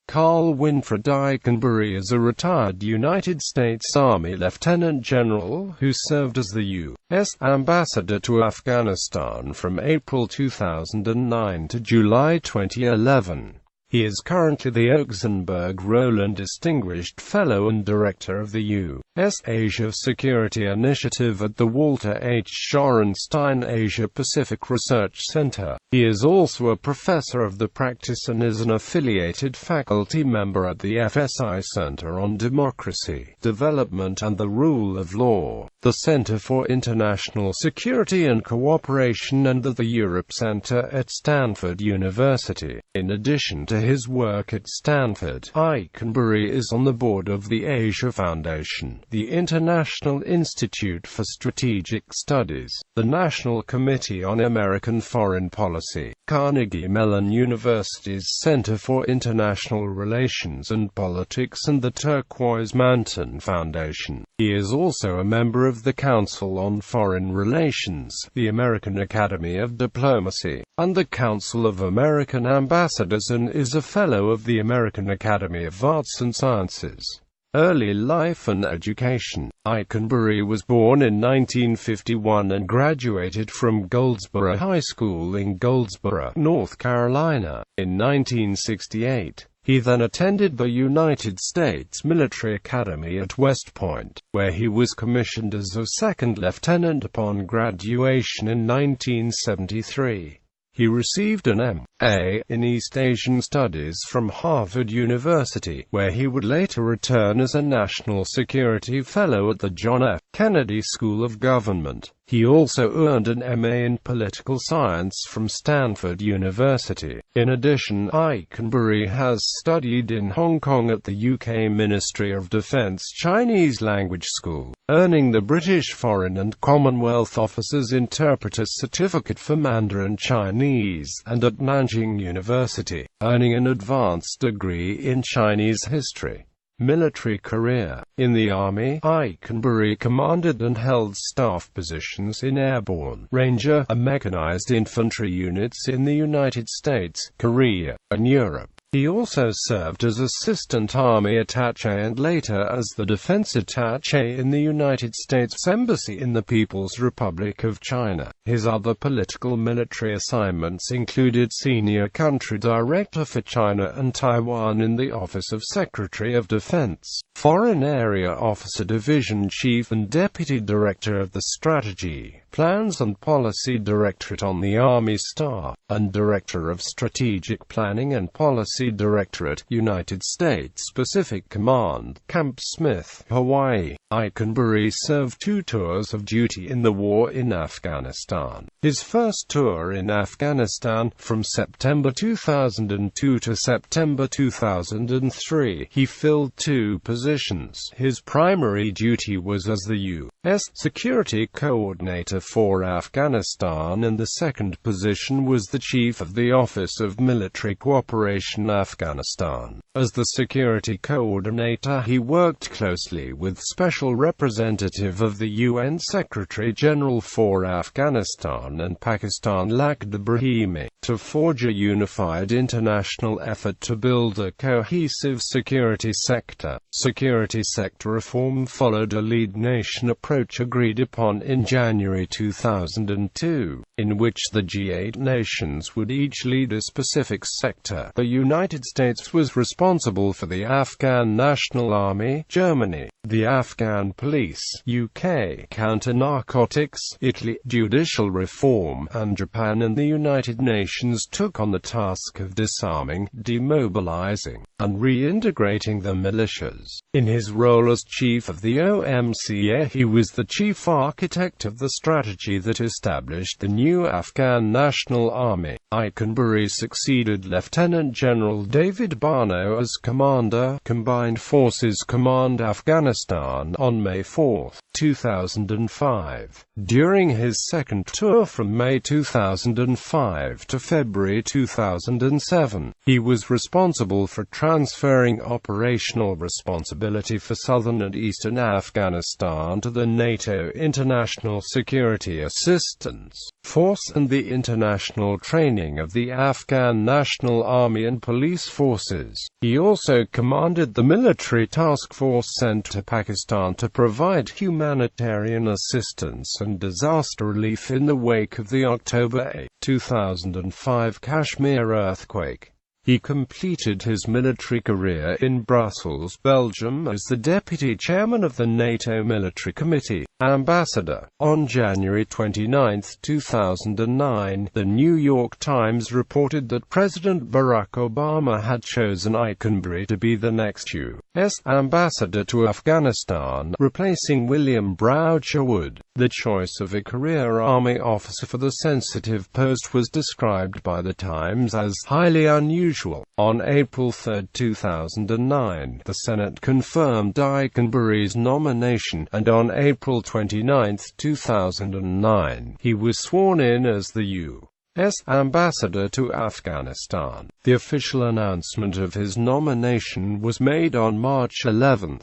Karl Winfred Eikenberry is a retired United States Army Lieutenant General who served as the U.S. Ambassador to Afghanistan from April 2009 to July 2011. He is currently the Oxenberg-Roland Distinguished Fellow and Director of the U.S. Asia Security Initiative at the Walter H. Shorenstein Asia-Pacific Research Center. He is also a professor of the practice and is an affiliated faculty member at the FSI Center on Democracy, Development and the Rule of Law, the Center for International Security and Cooperation, and at the Europe Center at Stanford University. In addition to his work at Stanford, Eikenberry is on the board of the Asia Foundation, the International Institute for Strategic Studies, the National Committee on American Foreign Policy, Carnegie Mellon University's Center for International Relations and Politics, and the Turquoise Mountain Foundation. He is also a member of the Council on Foreign Relations, the American Academy of Diplomacy, and the Council of American Ambassadors, and is a Fellow of the American Academy of Arts and Sciences. Early life and education. Eikenberry was born in 1951 and graduated from Goldsboro High School in Goldsboro, North Carolina, in 1968. He then attended the United States Military Academy at West Point, where he was commissioned as a second lieutenant upon graduation in 1973. He received an M.A. in East Asian Studies from Harvard University, where he would later return as a National Security Fellow at the John F. Kennedy School of Government. He also earned an M.A. in Political Science from Stanford University. In addition, Eikenberry has studied in Hong Kong at the UK Ministry of Defence Chinese Language School, earning the British Foreign and Commonwealth Officers Interpreter Certificate for Mandarin Chinese, and at Nanjing University, earning an advanced degree in Chinese history. Military career. In the Army, Eikenberry commanded and held staff positions in airborne, Ranger, and mechanized infantry units in the United States, Korea, and Europe. He also served as Assistant Army Attaché and later as the Defense Attaché in the United States Embassy in the People's Republic of China. His other political military assignments included Senior Country Director for China and Taiwan in the Office of Secretary of Defense, Foreign Area Officer Division Chief and Deputy Director of the Strategy, Plans and Policy Directorate on the Army Staff, and Director of Strategic Planning and Policy Directorate, United States Pacific Command, Camp Smith, Hawaii. Eikenberry served 2 tours of duty in the war in Afghanistan. His first tour in Afghanistan, from September 2002 to September 2003, he filled 2 positions. His primary duty was as the U.S. Security Coordinator for Afghanistan, and the second position was the Chief of the Office of Military Cooperation Afghanistan. As the Security Coordinator, he worked closely with Special Representative of the UN Secretary-General for Afghanistan and Pakistan Lakhdar Brahimi, to forge a unified international effort to build a cohesive security sector. Security sector reform followed a lead nation approach agreed upon in January 2002, in which the G8 nations would each lead a specific sector. The United States was responsible for the Afghan National Army, Germany, the Afghan Police, UK, counter-narcotics, Italy, judicial reform, and Japan, and the United Nations took on the task of disarming, demobilizing, and reintegrating the militias. In his role as chief of the OMCA, he was the chief architect of the strategy that established the new Afghan National Army. Eikenberry succeeded Lieutenant General David Barno as Commander, Combined Forces Command Afghanistan, on May 4, 2005. During his second tour from May 2005 to February 2007, he was responsible for transferring operational responsibility for southern and eastern Afghanistan to the NATO International Security Assistance Force and the international training of the Afghan National Army and police forces. He also commanded the military task force sent to Pakistan to provide humanitarian assistance and disaster relief in the wake of the October 8, 2005 Kashmir earthquake. He completed his military career in Brussels, Belgium as the deputy chairman of the NATO Military Committee, ambassador. On January 29, 2009, the New York Times reported that President Barack Obama had chosen Eikenberry to be the next U.S. ambassador to Afghanistan, replacing William Boucher Wood. The choice of a career Army officer for the sensitive post was described by the Times as highly unusual. On April 3, 2009, the Senate confirmed Eikenberry's nomination, and on April 29, 2009, he was sworn in as the U.S. ambassador to Afghanistan. The official announcement of his nomination was made on March 11.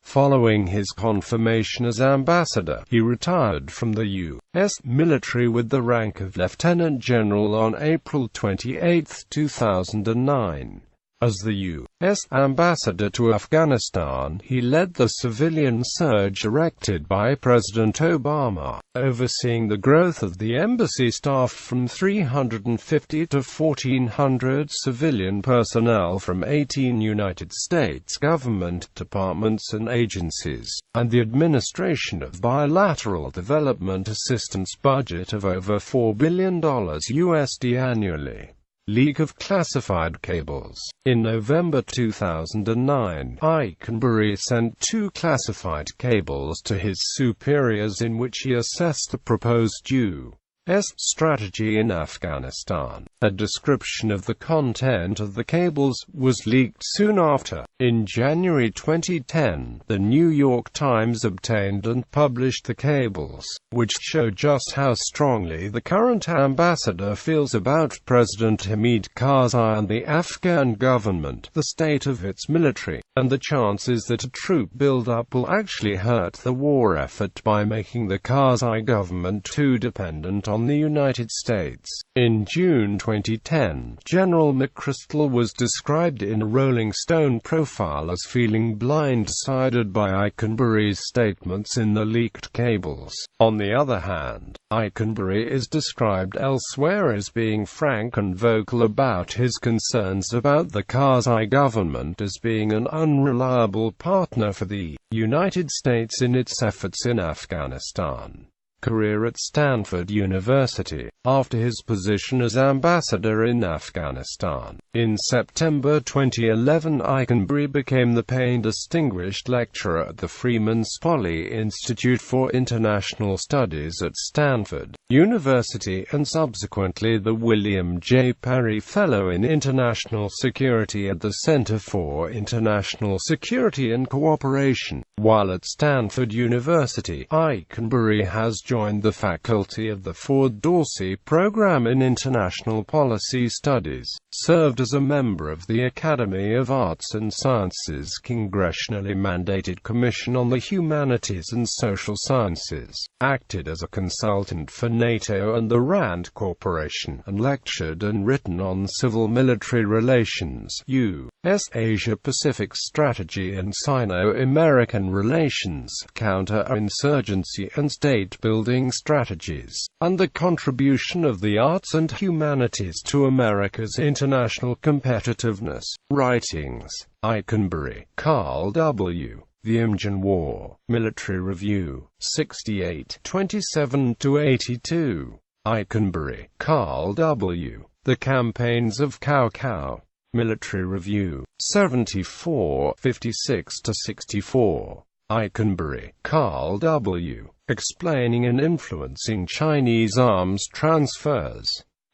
Following his confirmation as ambassador, he retired from the U.S. military with the rank of lieutenant general on April 28, 2009. As the U.S. ambassador to Afghanistan, he led the civilian surge erected by President Obama, overseeing the growth of the embassy staff from 350 to 1,400 civilian personnel from 18 United States government departments and agencies, and the administration of bilateral development assistance budget of over $4 billion USD annually. Leak of classified cables. In November 2009, Eikenberry sent 2 classified cables to his superiors in which he assessed the proposed U.S. strategy in Afghanistan. A description of the content of the cables was leaked soon after. In January 2010, the New York Times obtained and published the cables, which show just how strongly the current ambassador feels about President Hamid Karzai and the Afghan government, the state of its military, and the chances that a troop build-up will actually hurt the war effort by making the Karzai government too dependent on the United States. In June 2010, General McChrystal was described in a Rolling Stone profile as feeling blindsided by Eikenberry's statements in the leaked cables. On the other hand, Eikenberry is described elsewhere as being frank and vocal about his concerns about the Karzai government as being an unreliable partner for the United States in its efforts in Afghanistan. Career at Stanford University. After his position as ambassador in Afghanistan, in September 2011, Eikenberry became the Payne Distinguished Lecturer at the Freeman Spogli Institute for International Studies at Stanford University and subsequently the William J. Perry Fellow in International Security at the Center for International Security and Cooperation. While at Stanford University, Eikenberry has joined the faculty of the Ford Dorsey Program in International Policy Studies, served as a member of the Academy of Arts and Sciences Congressionally Mandated Commission on the Humanities and Social Sciences, acted as a consultant for NATO and the RAND Corporation, and lectured and written on civil-military relations, U.S. Asia-Pacific strategy and Sino-American relations, counter-insurgency and state-building strategies, and the contribution of the arts and humanities to America's international competitiveness. Writings. Eikenberry, Karl W. The Imjan War. Military Review. 68, 27-82. Eikenberry, Karl W. The Campaigns of Cao Cao. Military Review. 74, 56-64. Eikenberry, Karl W. Explaining and Influencing Chinese Arms Transfers.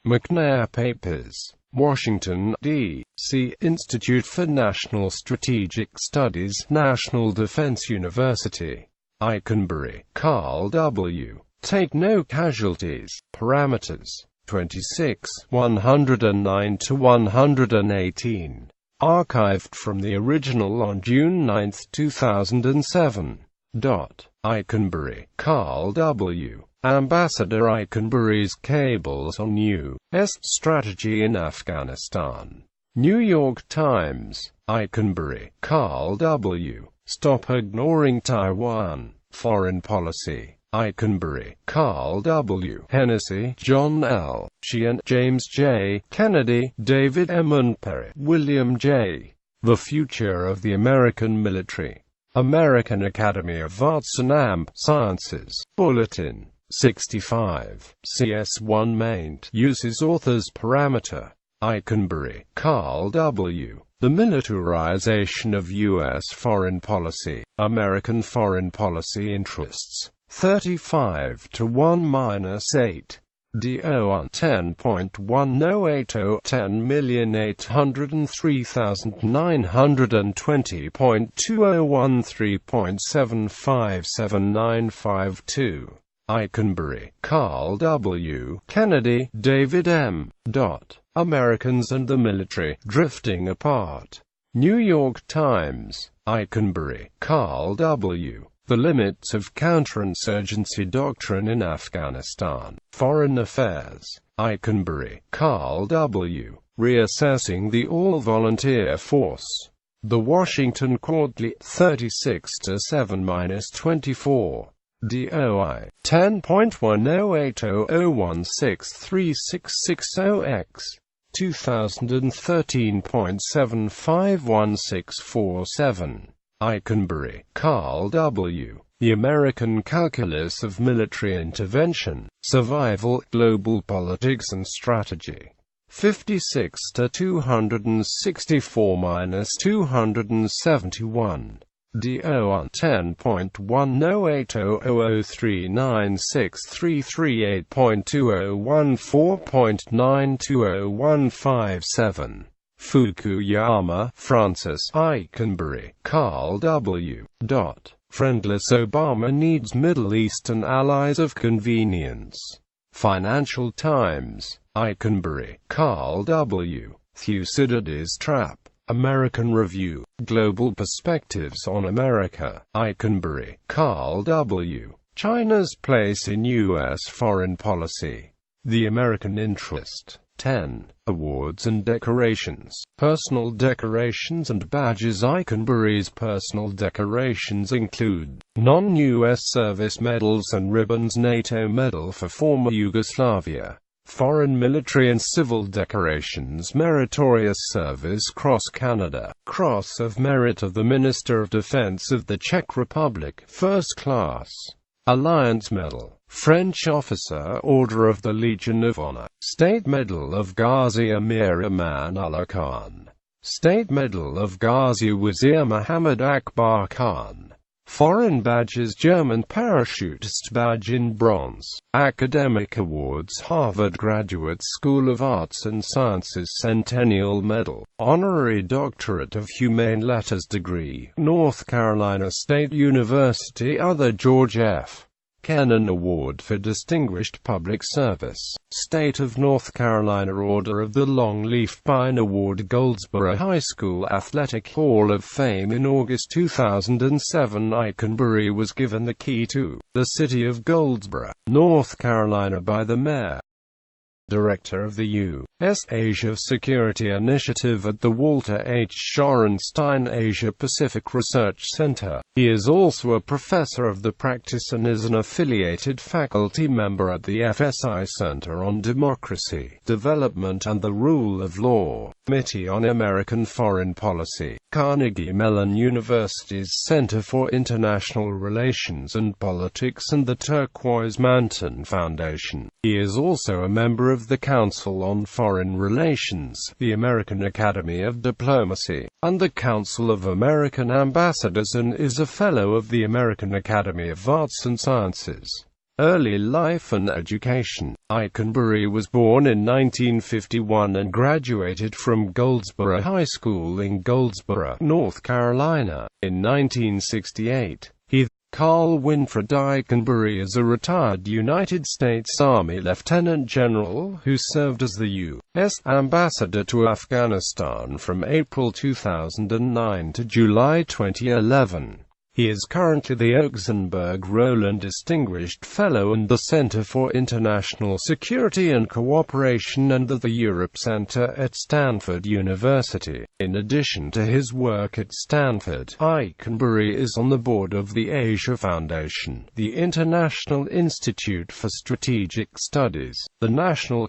McNair Papers. Washington, D.C. Institute for National Strategic Studies, National Defense University. Eikenberry, Karl W. Take No Casualties. Parameters. 26, 109-118. Archived from the original on June 9, 2007. Eikenberry, Karl W. Ambassador Eikenberry's cables on U.S. strategy in Afghanistan. New York Times. Eikenberry, Karl W. Stop ignoring Taiwan. Foreign policy. Eikenberry, Karl W. Hennessy, John L. Sheehan, James J. Kennedy, David M. and Perry, William J. The Future of the American Military. American Academy of Arts and Sciences. Bulletin. 65. CS1 maint. Uses author's parameter. Eikenberry, Karl W. The Militarization of U.S. Foreign Policy. American Foreign Policy Interests. 35-1-8. DOI 10.1080 10,803,920.2013.7579552. Eikenberry, Karl W. Kennedy, David M. Americans and the Military, Drifting Apart. New York Times. Eikenberry, Karl W. The Limits of Counterinsurgency Doctrine in Afghanistan. Foreign Affairs. Eikenberry, Karl W. Reassessing the All-Volunteer Force. The Washington Quarterly, 36-7-24. DOI 10.108001636660X 2013.751647. Eikenberry, Karl W. The American Calculus of Military Intervention, Survival, Global Politics and Strategy. 56-264-271. DOI 10.108003963338.2014.9201157. Fukuyama, Francis. Eikenberry, Karl W. Friendless Obama needs Middle Eastern allies of convenience. Financial Times. Eikenberry, Karl W. Thucydides' Trap. American Review. Global Perspectives on America. Eikenberry, Karl W. China's Place in U.S. Foreign Policy. The American Interest. 10. Awards and Decorations. Personal decorations and badges. Eikenberry's personal decorations include non-U.S. service medals and ribbons, NATO Medal for former Yugoslavia. Foreign military and civil decorations, Meritorious Service Cross Canada, Cross of Merit of the Minister of Defense of the Czech Republic, First Class, Alliance Medal, French Officer Order of the Legion of Honor, State Medal of Ghazi Amir Aman Ullah Khan, State Medal of Ghazi Wazir Muhammad Akbar Khan. Foreign badges, German Parachutist Badge in Bronze. Academic awards, Harvard Graduate School of Arts and Sciences Centennial Medal, Honorary Doctorate of Humane Letters degree, North Carolina State University. Other, George F. Kennan Award for Distinguished Public Service, State of North Carolina Order of the Longleaf Pine Award. Goldsboro High School Athletic Hall of Fame. In August 2007, Eikenberry was given the key to the city of Goldsboro, North Carolina by the mayor. Director of the U.S. Asia Security Initiative at the Walter H. Shorenstein Asia Pacific Research Center. He is also a professor of the practice and is an affiliated faculty member at the FSI Center on Democracy, Development and the Rule of Law, Committee on American Foreign Policy, Carnegie Mellon University's Center for International Relations and Politics, and the Turquoise Manton Foundation. He is also a member of the Council on Foreign Relations, the American Academy of Diplomacy, and the Council of American Ambassadors, and is a Fellow of the American Academy of Arts and Sciences. Early life and education. Eikenberry was born in 1951 and graduated from Goldsboro High School in Goldsboro, North Carolina, in 1968. Karl Winfred Eikenberry is a retired United States Army Lieutenant General who served as the U.S. Ambassador to Afghanistan from April 2009 to July 2011. He is currently the Oxenberg-Roland Distinguished Fellow and the Center for International Security and Cooperation and the Europe Center at Stanford University. In addition to his work at Stanford, Eikenberry is on the board of the Asia Foundation, the International Institute for Strategic Studies, the National